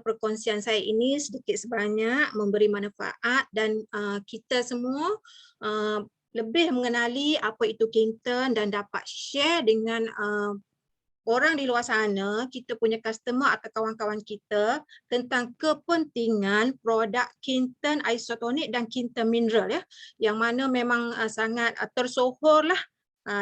perkongsian saya ini sedikit sebanyak memberi manfaat dan kita semua lebih mengenali apa itu Kincton dan dapat share dengan orang di luar sana, kita punya customer atau kawan-kawan kita tentang kepentingan produk Kincton Isotonik dan Kincton Mineral ya, yang mana memang sangat tersohor lah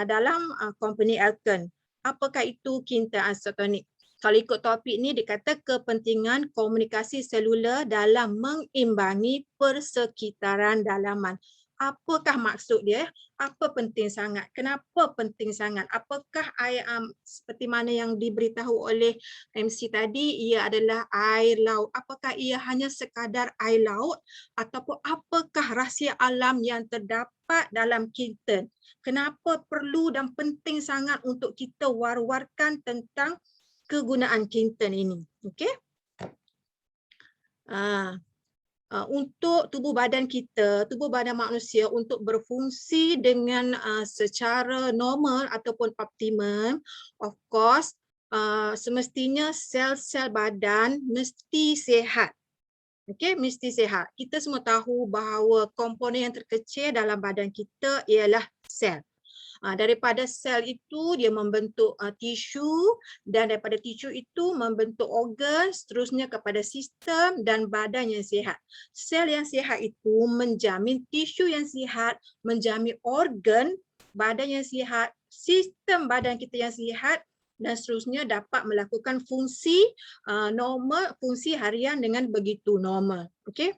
dalam company Elkon. Apakah itu Kincton Isotonik? Kalau ikut topik ni dikata kepentingan komunikasi selular dalam mengimbangi persekitaran dalaman. Apakah maksud dia? Apa penting sangat? Kenapa penting sangat? Apakah air seperti mana yang diberitahu oleh MC tadi, ia adalah air laut? Apakah ia hanya sekadar air laut ataupun apakah rahsia alam yang terdapat dalam Kincton? Kenapa perlu dan penting sangat untuk kita war-warkan tentang kegunaan Kincton ini? Okey. Untuk tubuh badan kita, tubuh badan manusia untuk berfungsi dengan secara normal ataupun optimum, of course, semestinya sel-sel badan mesti sihat. Okey, mesti sihat. Kita semua tahu bahawa komponen yang terkecil dalam badan kita ialah sel. Daripada sel itu dia membentuk tisu dan daripada tisu itu membentuk organ, seterusnya kepada sistem dan badan yang sihat. Sel yang sihat itu menjamin tisu yang sihat, menjamin organ badan yang sihat, sistem badan kita yang sihat dan seterusnya dapat melakukan fungsi normal, fungsi harian dengan begitu normal. Okey.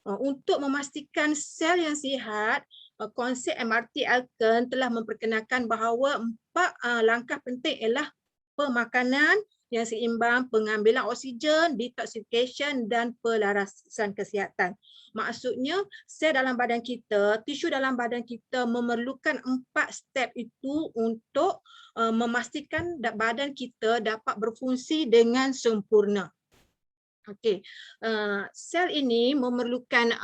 Untuk memastikan sel yang sihat, konsep MRT Elkon telah memperkenalkan bahawa 4 langkah penting ialah pemakanan yang seimbang, pengambilan oksigen, detoxification dan pelarasan kesihatan. Maksudnya sel dalam badan kita, tisu dalam badan kita memerlukan 4 step itu untuk memastikan badan kita dapat berfungsi dengan sempurna. Okey, sel ini memerlukan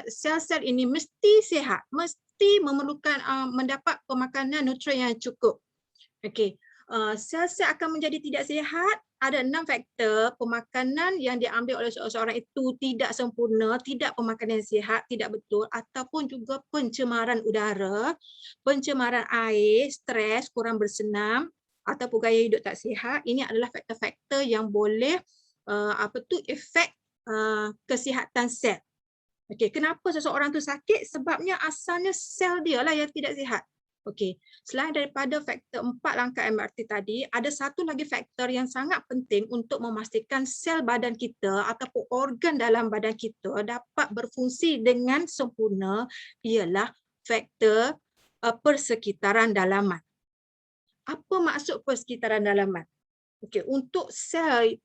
sel-sel ini mesti sihat, mesti memerlukan mendapat pemakanan nutrien yang cukup. Okey, sel-sel akan menjadi tidak sihat. Ada 6 faktor pemakanan yang diambil oleh seseorang itu tidak sempurna, tidak pemakanan yang sihat, tidak betul ataupun juga pencemaran udara, pencemaran air, stres, kurang bersenam ataupun gaya hidup tak sihat. Ini adalah faktor-faktor yang boleh efek kesihatan sel. Okey, kenapa seseorang tu sakit? Sebabnya asalnya sel dia lah yang tidak sihat. Okey, selain daripada faktor 4 langkah MRT tadi, ada satu lagi faktor yang sangat penting untuk memastikan sel badan kita ataupun organ dalam badan kita dapat berfungsi dengan sempurna, ialah faktor persekitaran dalaman. Apa maksud persekitaran dalaman? Okey, untuk sel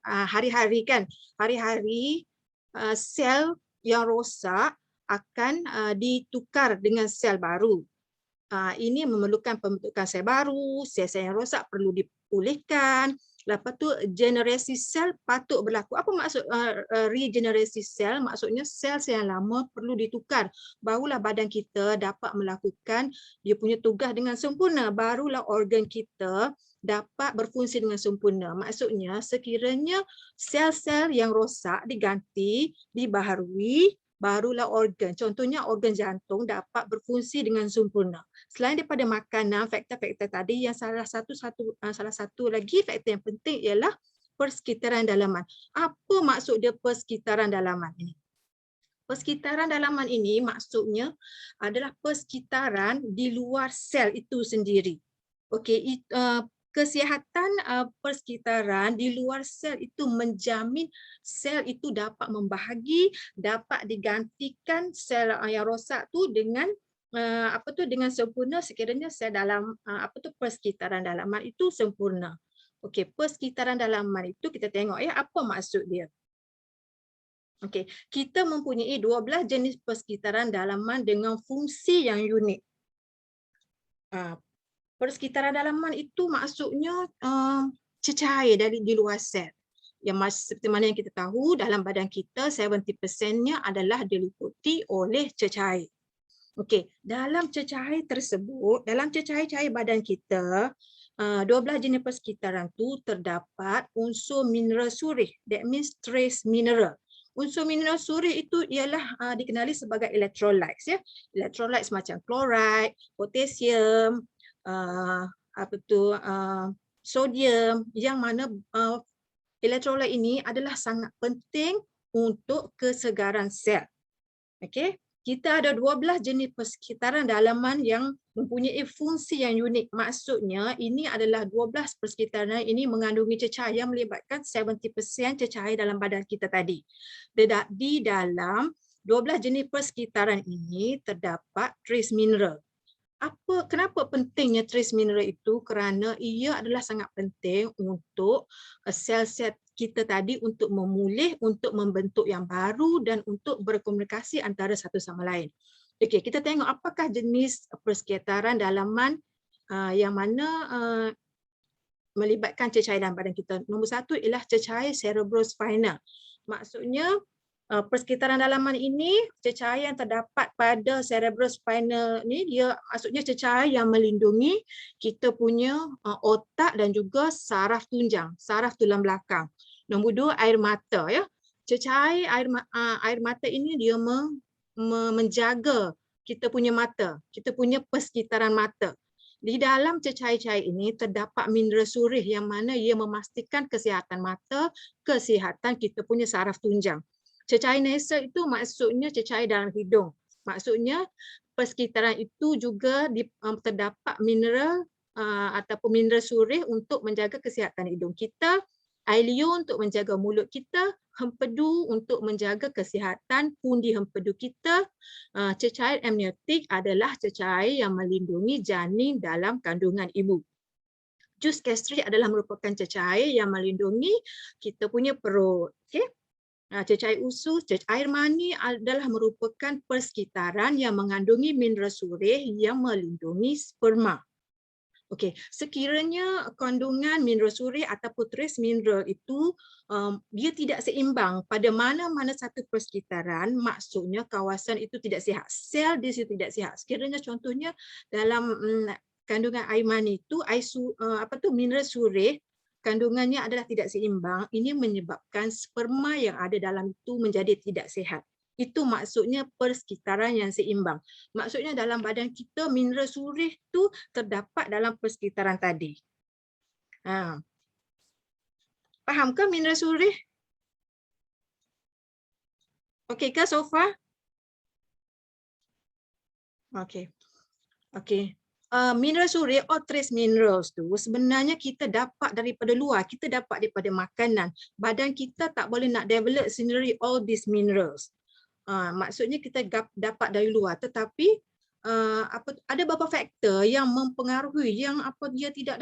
hari-hari kan, hari-hari sel yang rosak akan ditukar dengan sel baru. Ini memerlukan pembentukan sel baru, sel-sel yang rosak perlu dipulihkan. Lepas tu generasi sel patut berlaku. Apa maksud regenerasi sel? Maksudnya sel-sel yang lama perlu ditukar. Barulah badan kita dapat melakukan dia punya tugas dengan sempurna. Barulah organ kita dapat berfungsi dengan sempurna. Maksudnya sekiranya sel-sel yang rosak diganti, dibaharui, barulah organ. Contohnya organ jantung dapat berfungsi dengan sempurna. Selain daripada makanan, faktor-faktor tadi, yang salah satu lagi faktor yang penting ialah persekitaran dalaman. Apa maksud dia persekitaran dalaman ini? Persekitaran dalaman ini maksudnya adalah persekitaran di luar sel itu sendiri. Okey, kesihatan persekitaran di luar sel itu menjamin sel itu dapat membahagi, dapat digantikan sel yang rosak tu dengan dengan sempurna sekiranya sel dalam persekitaran dalaman itu sempurna. Okey, persekitaran dalaman itu kita tengok apa maksud dia. Okey, kita mempunyai 12 jenis persekitaran dalaman dengan fungsi yang unik. Persekitaran dalaman itu maksudnya cecair di luar sel. Yang seperti mana yang kita tahu dalam badan kita 70%-nya adalah diliputi oleh cecair. Okey, dalam cecair tersebut, dalam cecair-cecair badan kita, 12 jenis persekitaran tu terdapat unsur mineral surih. That means trace mineral. Unsur mineral surih itu ialah dikenali sebagai electrolytes ya. Electrolytes macam chloride, potasium, sodium, yang mana electrolyte ini adalah sangat penting untuk kesegaran sel. Okey. Kita ada 12 jenis persekitaran dalaman yang mempunyai fungsi yang unik. Maksudnya ini adalah 12 persekitaran ini mengandungi cecair yang melibatkan 70% cecair dalam badan kita tadi. Di dalam 12 jenis persekitaran ini terdapat trace mineral. Kenapa pentingnya trace mineral itu? Kerana ia adalah sangat penting untuk sel-sel kita tadi untuk memulih, untuk membentuk yang baru dan untuk berkomunikasi antara satu sama lain. Okey, kita tengok apakah jenis persekitaran dalaman yang mana melibatkan cecair dalam badan kita. Nombor satu ialah cecair cerebrospinal. Maksudnya persekitaran dalaman ini, cecair yang terdapat pada cerebrospinal ni, dia maksudnya cecair yang melindungi kita punya otak dan juga saraf tunjang, saraf tulang belakang. Nombor dua, air mata ya. Cecair air mata ini dia menjaga kita punya mata, kita punya persekitaran mata. Di dalam cecair-cecair ini terdapat mineral surih yang mana ia memastikan kesihatan mata, kesihatan kita punya saraf tunjang. Cecair nasal itu maksudnya cecair dalam hidung. Maksudnya persekitaran itu juga terdapat mineral ataupun mineral surih untuk menjaga kesihatan hidung kita, air liur untuk menjaga mulut kita, hempedu untuk menjaga kesihatan pundi hempedu kita. Cecair amniotik adalah cecair yang melindungi janin dalam kandungan ibu. Jus gastrik adalah merupakan cecair yang melindungi kita punya perut. Okay? Cecair usus, air mani adalah merupakan persekitaran yang mengandungi mineral surih yang melindungi sperma. Okey, sekiranya kandungan mineral surih ataupun trace mineral itu dia tidak seimbang pada mana-mana satu persekitaran, maksudnya kawasan itu tidak sihat, sel di situ tidak sihat. Sekiranya contohnya dalam kandungan air mani itu mineral surih kandungannya adalah tidak seimbang, ini menyebabkan sperma yang ada dalam itu menjadi tidak sihat. Itu maksudnya persekitaran yang seimbang. Maksudnya dalam badan kita mineral surih tu terdapat dalam persekitaran tadi. Faham ke mineral surih? Okey ke so far? Okey. Okey. Mineral surih atau trace minerals tu sebenarnya kita dapat daripada luar, kita dapat daripada makanan. Badan kita tak boleh nak develop sendiri all these minerals. Maksudnya kita dapat dari luar, tetapi ada beberapa faktor yang mempengaruhi yang dia tidak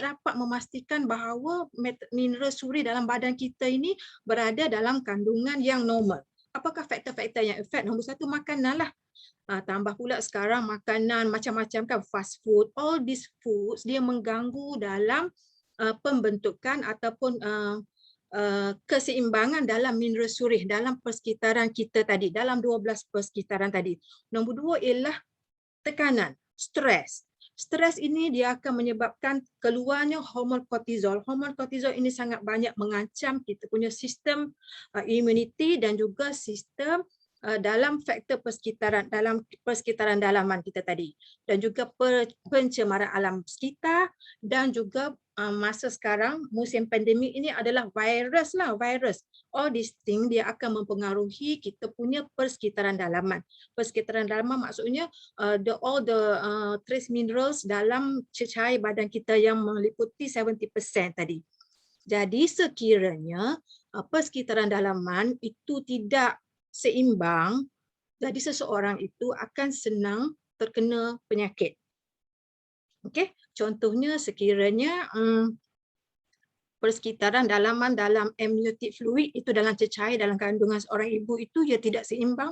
dapat memastikan bahawa mineral surih dalam badan kita ini berada dalam kandungan yang normal. Apakah faktor-faktor yang efek? Nombor satu, makanan lah. Tambah pula sekarang makanan macam-macam kan, fast food, all these foods dia mengganggu dalam pembentukan ataupun keseimbangan dalam mineral surih dalam persekitaran kita tadi, dalam 12 persekitaran tadi. Nombor dua ialah tekanan, stres. Stres ini dia akan menyebabkan keluarnya hormon kortizol. Hormon kortizol ini sangat banyak mengancam kita punya sistem imuniti dan juga sistem dalam faktor persekitaran dalaman kita tadi, dan juga pencemaran alam sekitar, dan juga masa sekarang musim pandemik ini adalah virus. All these things dia akan mempengaruhi kita punya persekitaran dalaman. Persekitaran dalaman maksudnya all the trace minerals dalam cecair badan kita yang meliputi 70% tadi. Jadi sekiranya persekitaran dalaman itu tidak seimbang, jadi seseorang itu akan senang terkena penyakit. Okey, contohnya sekiranya persekitaran dalaman dalam amniotic fluid itu dalam cecair dalam kandungan seorang ibu itu ia tidak seimbang,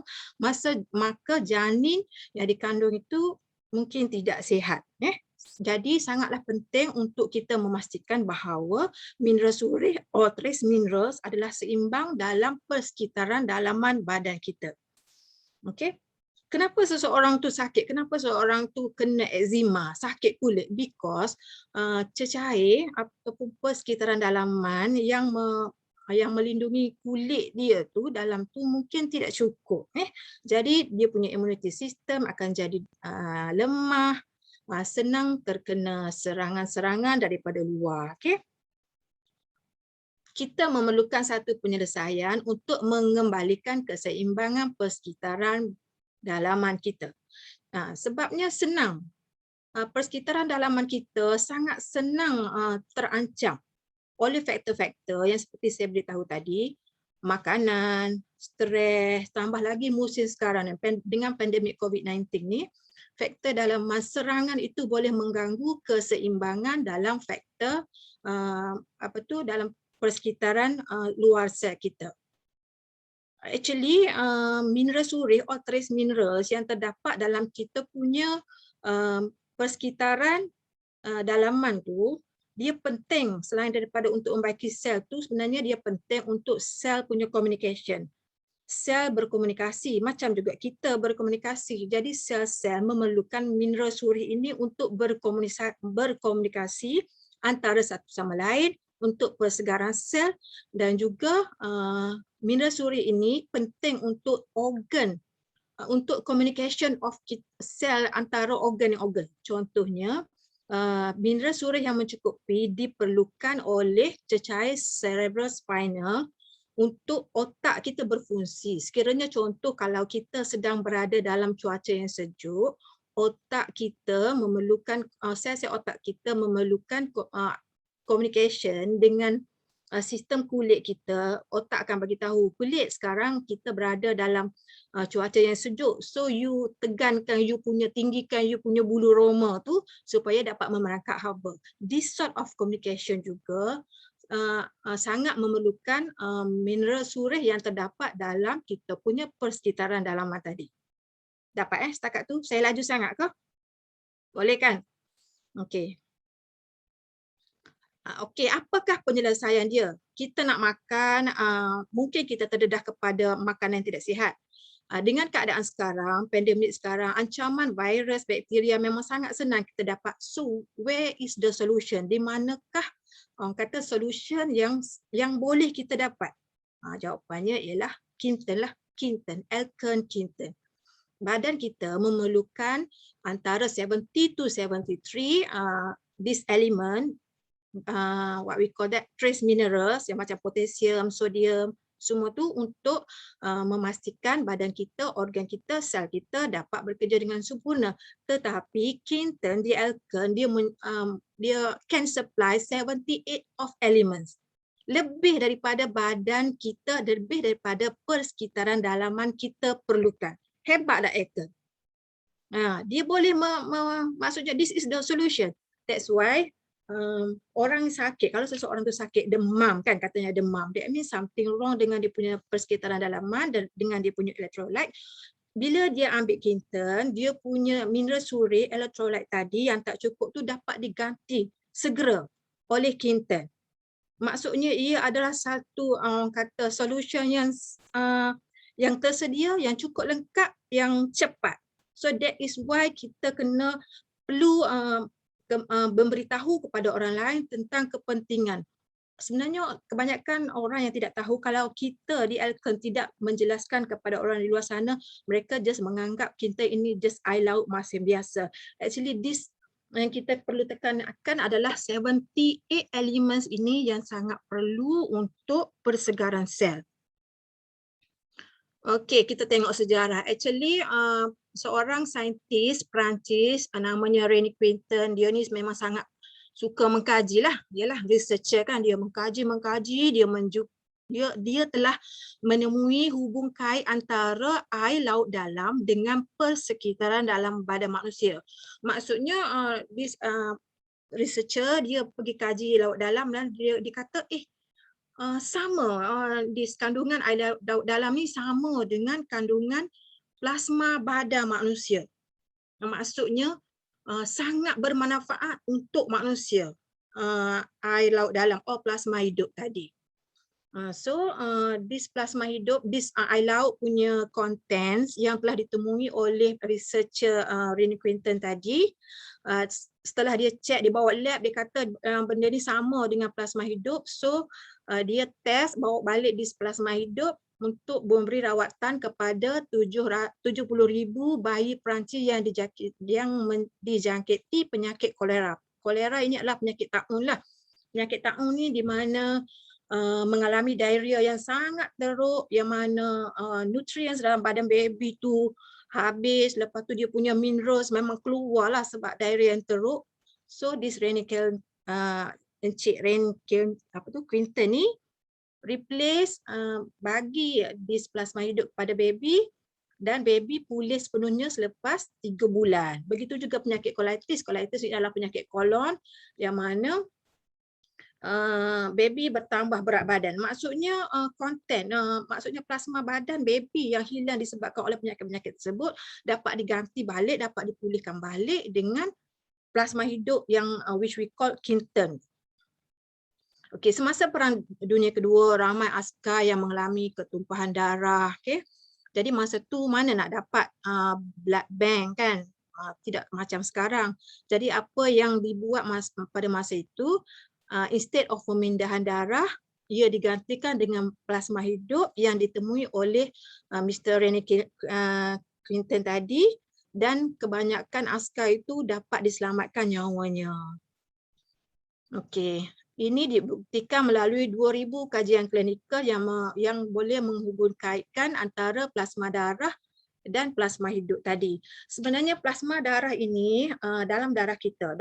maka janin yang dikandung itu mungkin tidak sihat. Jadi sangatlah penting untuk kita memastikan bahawa mineral surih atau trace minerals adalah seimbang dalam persekitaran dalaman badan kita. Okey. Kenapa seseorang tu sakit? Kenapa seseorang tu kena eczema, sakit kulit? Because cecair ataupun persekitaran dalaman yang melindungi kulit dia tu dalam tu mungkin tidak cukup. Jadi dia punya immunity system akan jadi lemah, senang terkena serangan-serangan daripada luar. Kita memerlukan satu penyelesaian untuk mengembalikan keseimbangan persekitaran dalaman kita. Sebabnya senang. Persekitaran dalaman kita sangat senang terancam oleh faktor-faktor yang seperti saya beritahu tadi, makanan, stres, tambah lagi musim sekarang dengan pandemik COVID-19 ni, faktor dalaman serangan itu boleh mengganggu keseimbangan dalam faktor dalam persekitaran luar sel kita. Actually, mineral surih or trace minerals yang terdapat dalam kita punya persekitaran dalaman tu, dia penting selain daripada untuk membaiki sel tu, sebenarnya dia penting untuk sel punya communication. Sel berkomunikasi, macam juga kita berkomunikasi. Jadi sel-sel memerlukan mineral surih ini untuk berkomunikasi antara satu sama lain untuk persegaran sel, dan juga mineral surih ini penting untuk organ, untuk communication of sel antara organ dengan organ. Contohnya, mineral surih yang mencukupi diperlukan oleh cecair cerebrospinal untuk otak kita berfungsi. Sekiranya contoh kalau kita sedang berada dalam cuaca yang sejuk, otak kita memerlukan, sel-sel otak kita memerlukan communication dengan sistem kulit kita. Otak akan bagi tahu, kulit sekarang kita berada dalam cuaca yang sejuk, so you tegankan, you punya tinggikan you punya bulu roma tu supaya dapat memerangkap haba. This sort of communication juga sangat memerlukan mineral surih yang terdapat dalam kita punya persekitaran dalaman tadi. Dapat setakat tu? Saya laju sangat ke? Boleh kan? Okey. Okey, apakah penyelesaian dia? Kita nak makan, mungkin kita terdedah kepada makanan yang tidak sihat. Dengan keadaan sekarang, pandemik sekarang, ancaman virus, bakteria memang sangat senang kita dapat. So, where is the solution? Di manakah orang kata solution yang boleh kita dapat? Jawapannya ialah Quinton lah, Quinton, Alkene Quinton. Badan kita memerlukan antara 70 to 73 this element, what we call that trace minerals yang macam potasium, sodium, semua tu untuk memastikan badan kita, organ kita, sel kita dapat bekerja dengan sempurna. Tetapi Quinton di Alkene dia can supply 78 of elements. Lebih daripada badan kita, lebih daripada persekitaran dalaman kita perlukan. Hebat tak Alkene? Dia boleh maksudnya this is the solution. That's why orang sakit, kalau seseorang tu sakit demam kan, katanya demam, that means something wrong dengan dia punya persekitaran dalaman dan dengan dia punya electrolyte. Bila dia ambil Quinton, dia punya mineral surih electrolyte tadi yang tak cukup tu dapat diganti segera oleh Quinton. Maksudnya ia adalah satu kata solution yang tersedia, yang cukup lengkap, yang cepat. So that is why kita perlu memberitahu kepada orang lain tentang kepentingan. Sebenarnya kebanyakan orang yang tidak tahu, kalau kita di Alkene tidak menjelaskan kepada orang di luar sana, mereka just menganggap kita ini just air laut masin biasa. Actually this yang kita perlu tekankan adalah 78 elements ini yang sangat perlu untuk persegaran sel. Okey, kita tengok sejarah. Actually, seorang saintis Perancis namanya René Quinton, dia ni memang sangat suka mengkaji lah. Dialah researcher kan, dia mengkaji, dia telah menemui hubung kait antara air laut dalam dengan persekitaran dalam badan manusia. Maksudnya researcher dia pergi kaji laut dalam dan dia kata sama, di kandungan air laut dalam ni sama dengan kandungan plasma badan manusia. Maksudnya sangat bermanfaat untuk manusia, air laut dalam atau plasma hidup tadi. This plasma hidup, this air laut punya contents yang telah ditemui oleh researcher Rennie Quinton tadi, setelah dia check, dia bawa lab, dia kata benda ni sama dengan plasma hidup. Dia test, bawa balik this plasma hidup untuk memberi rawatan kepada 70,000 bayi Perancis yang dijangkiti penyakit kolera. Kolera ini adalah penyakit taun lah. Penyakit taun ni di mana mengalami diarrhea yang sangat teruk, yang mana nutrients dalam badan baby tu habis, lepas tu dia punya minerals memang keluarlah sebab diarrhea yang teruk. So this Encik Quinton ni replace, bagi this plasma hidup kepada baby, dan baby pulih sepenuhnya selepas 3 bulan. Begitu juga penyakit colitis. Colitis adalah penyakit kolon yang mana baby bertambah berat badan. Maksudnya maksudnya plasma badan baby yang hilang disebabkan oleh penyakit-penyakit tersebut dapat diganti balik, dapat dipulihkan balik dengan plasma hidup yang which we call Quinton. Okey, semasa Perang Dunia Kedua, ramai askar yang mengalami ketumpahan darah. Okey, jadi masa tu mana nak dapat blood bank kan? Tidak macam sekarang. Jadi apa yang dibuat pada masa itu, instead of pemindahan darah, ia digantikan dengan plasma hidup yang ditemui oleh Mr. Rennie Quinton tadi, dan kebanyakan askar itu dapat diselamatkan nyawanya. Okey, ini dibuktikan melalui 2,000 kajian klinikal yang boleh menghubungkaitkan antara plasma darah dan plasma hidup tadi. Sebenarnya plasma darah ini dalam darah kita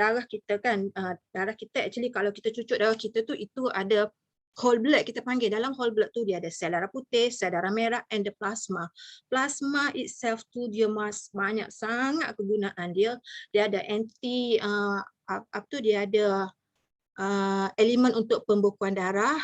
kan, darah kita actually kalau kita cucuk darah kita tu, itu ada whole blood, kita panggil. Dalam whole blood tu dia ada sel darah putih, sel darah merah, and the plasma. Plasma itself tu dia banyak sangat kegunaan dia. Dia ada dia ada elemen untuk pembekuan darah,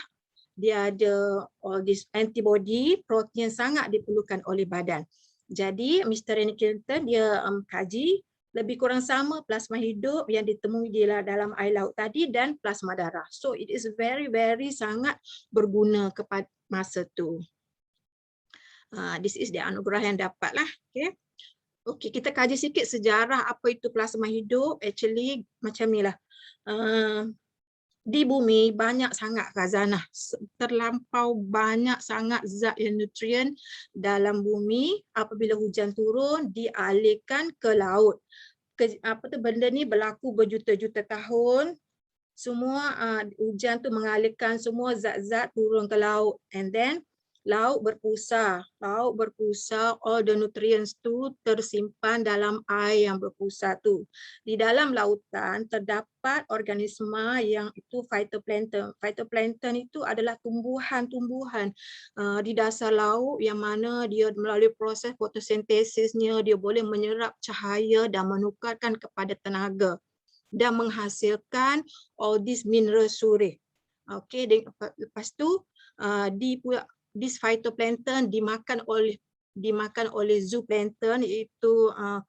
dia ada all this antibody, protein sangat diperlukan oleh badan. Jadi Mr. Rennie Quinton dia kaji lebih kurang sama plasma hidup yang ditemui di dalam air laut tadi dan plasma darah. So it is very sangat berguna kepada masa tu. This is the anugerah yang dapatlah. Okay, kita kaji sikit sejarah apa itu plasma hidup. Actually macam ni lah. Di bumi banyak sangat khazanah, terlampau banyak sangat zat yang nutrien dalam bumi. Apabila hujan turun, dialihkan ke laut. Benda ni berlaku berjuta-juta tahun. Semua hujan tu mengalihkan semua zat-zat turun ke laut, and then laut berpusar, all the nutrients tu tersimpan dalam air yang berpusar tu. Di dalam lautan terdapat organisma yang itu phytoplankton. Phytoplankton itu adalah tumbuhan-tumbuhan di dasar laut yang mana dia melalui proses fotosintesisnya, dia boleh menyerap cahaya dan menukarkan kepada tenaga dan menghasilkan all these mineral surih. Okey, lepas tu this phytoplankton dimakan oleh zooplankton, iaitu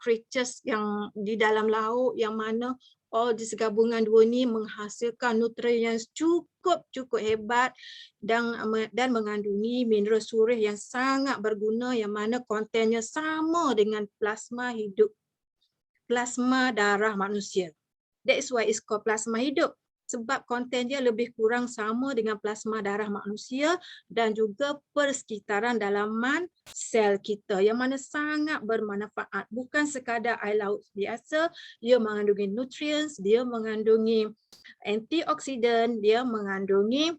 creatures yang di dalam laut yang mana all this gabungan dua ni menghasilkan nutrien yang cukup hebat dan mengandungi mineral surih yang sangat berguna yang mana kontennya sama dengan plasma hidup, plasma darah manusia. That is why it's called plasma hidup. Sebab konten dia lebih kurang sama dengan plasma darah manusia dan juga persekitaran dalaman sel kita yang mana sangat bermanfaat. Bukan sekadar air laut biasa, dia mengandungi nutrients, dia mengandungi antioksidan, dia mengandungi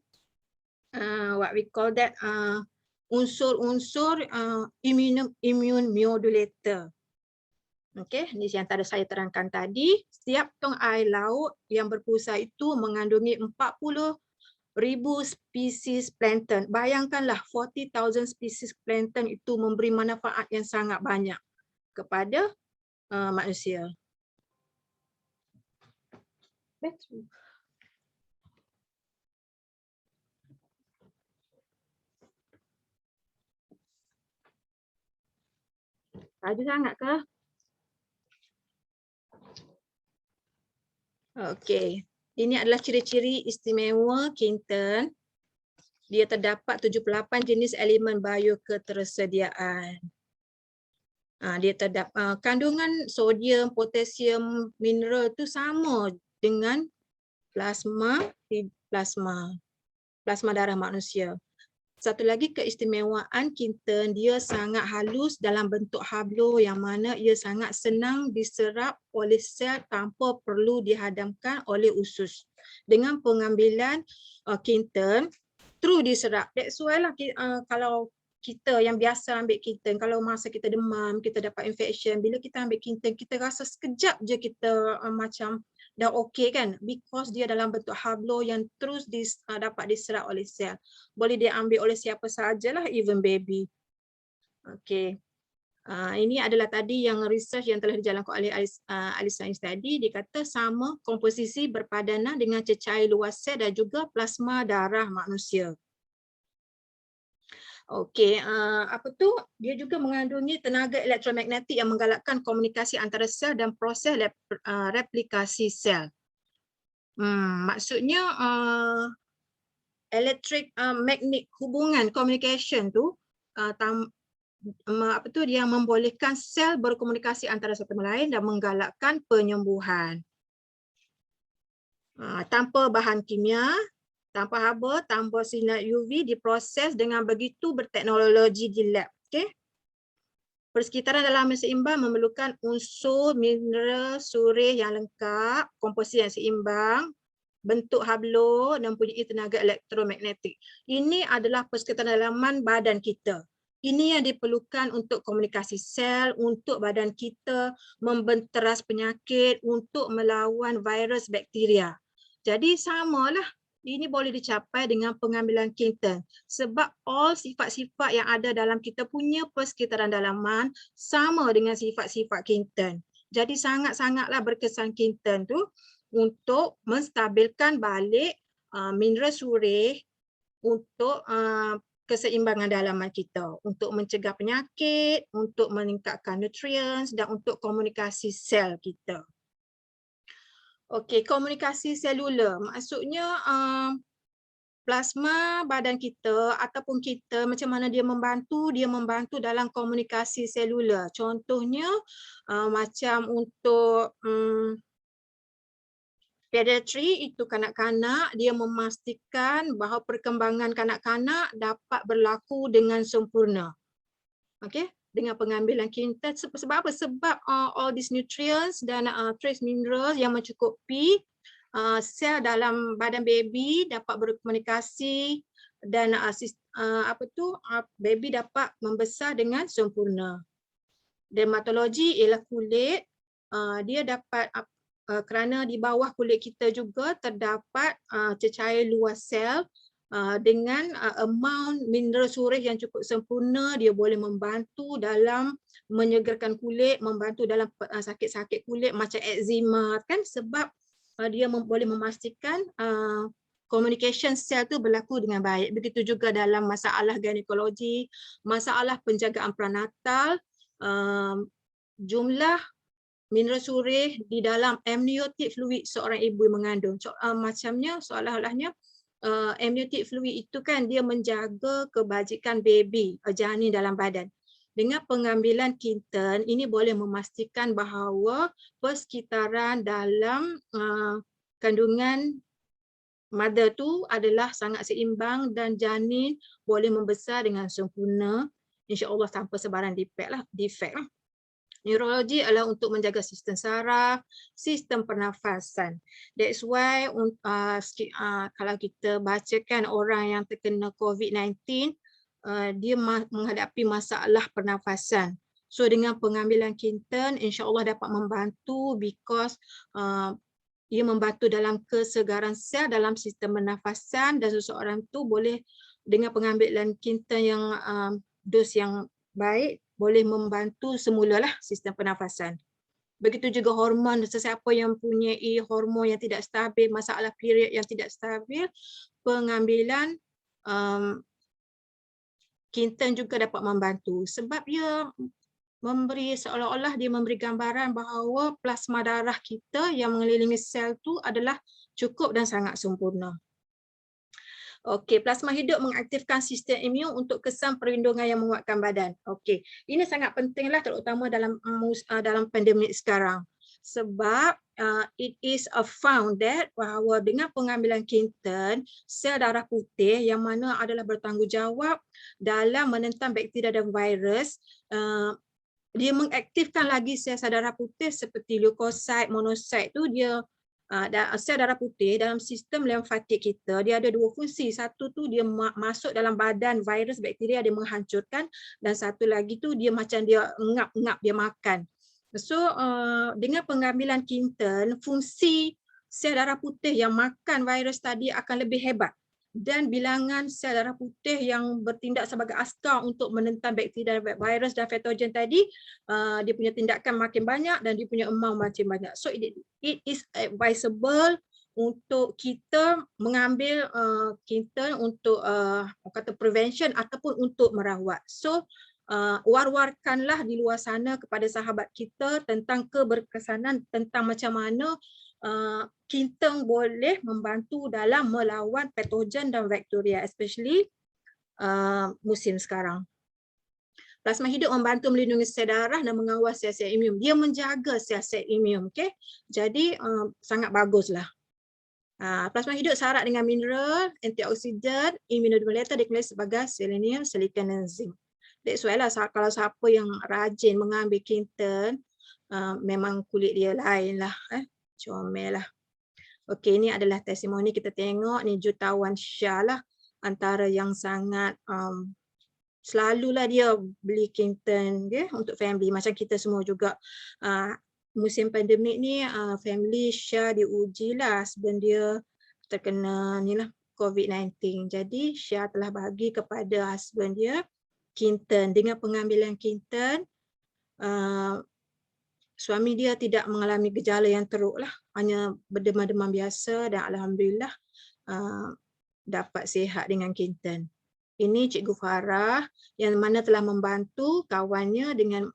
what we call that unsur-unsur immune modulator. Okey, ini yang tadi saya terangkan tadi. Setiap tong air laut yang berpusar itu mengandungi 40,000 spesies plankton. Bayangkanlah 40,000 spesies plankton itu memberi manfaat yang sangat banyak kepada manusia. Laju sangat ke? Okey, ini adalah ciri-ciri istimewa Quinton. Dia terdapat 78 jenis elemen bioketersediaan. Dia terdapat kandungan sodium, potasium, mineral tu sama dengan plasma darah manusia. Satu lagi keistimewaan kinten, dia sangat halus dalam bentuk hablo yang mana ia sangat senang diserap oleh sel tanpa perlu dihadamkan oleh usus. Dengan pengambilan kinten, terus diserap. That's why lah kalau kita yang biasa ambil kinten, kalau masa kita demam, kita dapat infection, bila kita ambil kinten, kita rasa sekejap je kita macam dah okey kan, because dia dalam bentuk hablo yang terus dapat diserap oleh sel. Boleh diambil oleh siapa sahajalah, even baby. Okey. Ini adalah tadi yang research yang telah dijalankan oleh ahli sains tadi. Dia kata sama komposisi berpadanan dengan cecair luar sel dan juga plasma darah manusia. Okey, apa tu? Dia juga mengandungi tenaga elektromagnetik yang menggalakkan komunikasi antara sel dan proses replikasi sel. Maksudnya electric magnet hubungan communication tu apa tu, dia membolehkan sel berkomunikasi antara satu sama lain dan menggalakkan penyembuhan. Tanpa bahan kimia, tanpa haba, tanpa sinar UV, diproses dengan begitu berteknologi di lab. Okay? Persekitaran dalam seimbang memerlukan unsur mineral surih yang lengkap, komposisi yang seimbang, bentuk hablo dan mempunyai tenaga elektromagnetik. Ini adalah persekitaran dalaman badan kita. Ini yang diperlukan untuk komunikasi sel, untuk badan kita membenteras penyakit, untuk melawan virus bakteria. Jadi samalah, ini boleh dicapai dengan pengambilan kinten. Sebab all sifat-sifat yang ada dalam kita punya persekitaran dalaman sama dengan sifat-sifat kinten. Jadi sangat-sangatlah berkesan kinten tu untuk menstabilkan balik mineral surih untuk keseimbangan dalaman kita, untuk mencegah penyakit, untuk meningkatkan nutrients dan untuk komunikasi sel kita. Okey, komunikasi selular maksudnya plasma badan kita ataupun kita macam mana dia membantu dalam komunikasi selular. Contohnya macam untuk pediatri itu kanak-kanak, dia memastikan bahawa perkembangan kanak-kanak dapat berlaku dengan sempurna. Okey, dengan pengambilan kinten. Sebab apa? Sebab all these nutrients dan trace minerals yang mencukupi sel dalam badan baby dapat berkomunikasi dan baby dapat membesar dengan sempurna. Dermatologi ialah kulit, dia dapat kerana di bawah kulit kita juga terdapat cecair luar sel dengan amount mineral surih yang cukup sempurna, dia boleh membantu dalam menyegarkan kulit, membantu dalam sakit-sakit kulit macam eczema kan, sebab dia boleh memastikan communication sel tu berlaku dengan baik. Begitu juga dalam masalah ginekologi, masalah penjagaan prenatal, jumlah mineral surih di dalam amniotic fluid seorang ibu mengandung. Macamnya seolah-olahnya amniotic fluid itu kan dia menjaga kebajikan baby, janin dalam badan. Dengan pengambilan kinten, ini boleh memastikan bahawa persekitaran dalam kandungan mother tu adalah sangat seimbang dan janin boleh membesar dengan sempurna, insya-Allah tanpa sebarang defek lah. Neurologi adalah untuk menjaga sistem saraf, sistem pernafasan. That's why kalau kita bacakan orang yang terkena COVID-19, dia menghadapi masalah pernafasan. So dengan pengambilan kinten, insya-Allah dapat membantu because ia membantu dalam kesegaran sel dalam sistem pernafasan dan seseorang tu boleh dengan pengambilan kinten yang dos yang baik boleh membantu semulalah sistem pernafasan. Begitu juga hormon, sesiapa yang mempunyai hormon yang tidak stabil, masalah period yang tidak stabil, pengambilan kinten juga dapat membantu sebab ia memberi seolah-olah dia memberi gambaran bahawa plasma darah kita yang mengelilingi sel tu adalah cukup dan sangat sempurna. Okey, plasma hidup mengaktifkan sistem imun untuk kesan perlindungan yang menguatkan badan. Okey, ini sangat pentinglah terutama dalam pandemik sekarang. Sebab it is found that bahawa dengan pengambilan kinten, sel darah putih yang mana adalah bertanggungjawab dalam menentang bakteria dan virus, dia mengaktifkan lagi sel-sel darah putih seperti leukosit, monosit tu dia sel darah putih dalam sistem limfatik kita, dia ada dua fungsi. Satu tu dia masuk dalam badan virus bakteria, dia menghancurkan, dan satu lagi tu dia macam dia ngap-ngap, dia makan. So dengan pengambilan kinten, fungsi sel darah putih yang makan virus tadi akan lebih hebat, dan bilangan sel darah putih yang bertindak sebagai askar untuk menentang bakteria, virus dan patogen tadi, dia punya tindakan makin banyak dan dia punya amount makin banyak. So it is advisable untuk kita mengambil kinten untuk kata prevention ataupun untuk merawat. So war-warkanlah di luar sana kepada sahabat kita tentang keberkesanan, tentang macam mana kinten boleh membantu dalam melawan patogen dan bakteria, especially musim sekarang. Plasma hidup membantu melindungi sel darah dan mengawal sel-sel imun. Dia menjaga sel-sel imun, okey. Jadi sangat baguslah. Plasma hidup syarat dengan mineral, antioksidan, immunomodulator dikelas sebagai selenium, silicon dan zinc. That's why lah kalau siapa yang rajin mengambil kinten, memang kulit dia lain lah, comel lah. Okey, ini adalah testimoni kita tengok ni jutawan Syah lah, antara yang sangat selalulah dia beli kinten dia untuk family, macam kita semua juga. Musim pandemik ni family Syah diuji lah sebelum dia terkena ni lah COVID-19. Jadi Syah telah bagi kepada husband dia kinten. Dengan pengambilan kinten, suami dia tidak mengalami gejala yang teruk lah, hanya berdemam-demam biasa, dan alhamdulillah dapat sihat dengan kinten. Ini Cikgu Farah yang mana telah membantu kawannya dengan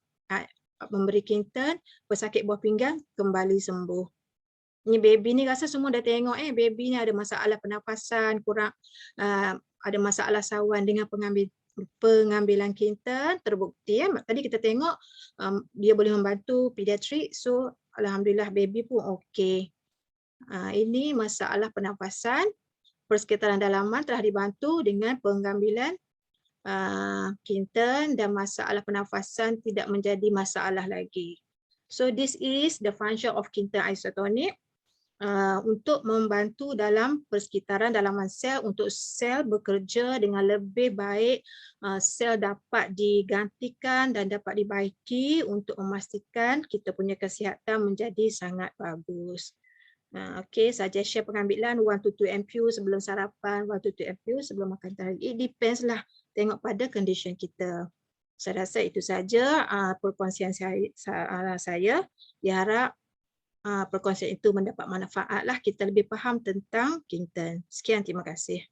memberi kinten, pesakit buah pinggang kembali sembuh. Ni baby ni rasa semua dah tengok baby ni ada masalah pernafasan, kurang ada masalah sawan. Dengan pengambilan kinten terbukti tadi kita tengok dia boleh membantu pediatrik, so alhamdulillah baby pun okey. Ini masalah pernafasan, persekitaran dalaman telah dibantu dengan pengambilan kinten dan masalah pernafasan tidak menjadi masalah lagi. So this is the function of kinten isotonic untuk membantu dalam persekitaran dalaman sel, untuk sel bekerja dengan lebih baik, sel dapat digantikan dan dapat dibaiki untuk memastikan kita punya kesihatan menjadi sangat bagus. Okey, suggestion pengambilan 1 to 2 mpu sebelum sarapan, 1 to 2 mpu sebelum makan pagi. It depends lah, tengok pada condition kita. Saya rasa itu saja perkongsian saya. Diharap perkongsian itu mendapat manfaat lah, kita lebih faham tentang kinten. Sekian, terima kasih.